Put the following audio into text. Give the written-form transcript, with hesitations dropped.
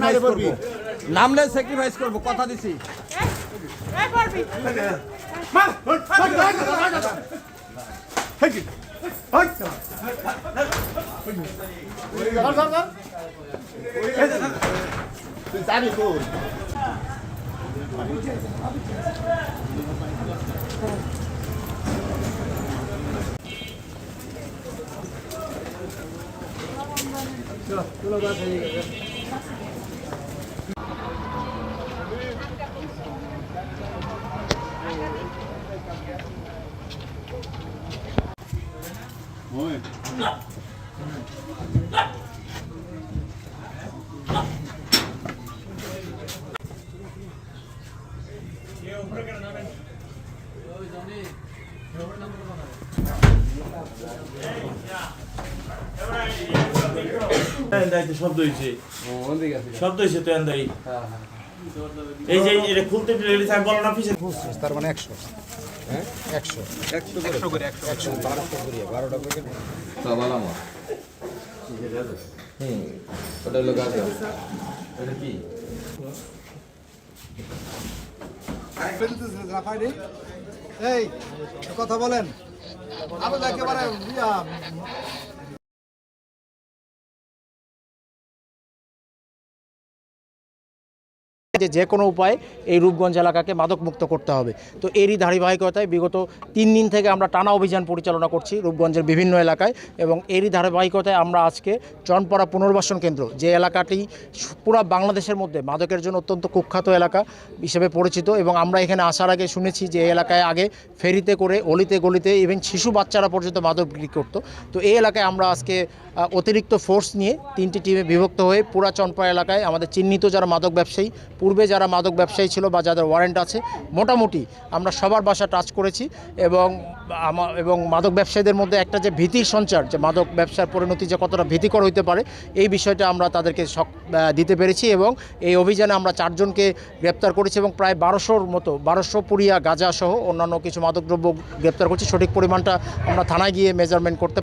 Sacrifice করব, নামলে sacrifice করব, কথা দিছি। শব্দ হয়েছে, শব্দ হয়েছে তো এন্দাই। এই যে এটা খুলতে রেডি থাক বলো না পিছে। তার মানে 100, হ্যাঁ 100 করে 100 12টা করে 12টা করে সাবালামা ওটা হলো গাজর। এটা কি এই কথা বলেন আমি একেবারে যে কোনো উপায়ে এই রূপগঞ্জ এলাকাকে মাদকমুক্ত করতে হবে। তো এরই ধারাবাহিকতায় বিগত 3 দিন থেকে আমরা টানা অভিযান পরিচালনা করছি রূপগঞ্জের বিভিন্ন এলাকায়, এবং এরই ধারাবাহিকতায় আমরা আজকে চনপাড়া পুনর্বাসন কেন্দ্র, যে এলাকাটি পুরো বাংলাদেশের মধ্যে মাদকের জন্য অত্যন্ত কুখ্যাত এলাকা হিসেবে পরিচিত, এবং আমরা এখানে আসার আগে শুনেছি যে এই এলাকায় আগে ফেরিতে করে অলিতে গলিতে ইভেন শিশু বাচ্চারা পর্যন্ত মাদক বিক্রি করতো। তো এই এলাকায় আমরা আজকে অতিরিক্ত ফোর্স নিয়ে 3টি টিমে বিভক্ত হয়ে পুরা চনপাড়া এলাকায় আমাদের চিহ্নিত যারা মাদক ব্যবসায়ী, পূর্বে যারা মাদক ব্যবসায়ী ছিল বা যাদের ওয়ারেন্ট আছে, মোটামুটি আমরা সবার বাসা টাচ করেছি, এবং মাদক ব্যবসায়ীদের মধ্যে একটা যে ভীতির সঞ্চার, যে মাদক ব্যবসার পরিণতি যে কতটা ভীতিকর হইতে পারে, এই বিষয়টা আমরা তাদেরকে দিতে পেরেছি, এবং এই অভিযানে আমরা 4 জনকে গ্রেপ্তার করেছি, এবং প্রায় 1200-র মতো 1200 পুরিয়া গাঁজা সহ অন্যান্য কিছু মাদকদ্রব্য গ্রেপ্তার করছি। সঠিক পরিমাণটা আমরা থানায় গিয়ে মেজারমেন্ট করতে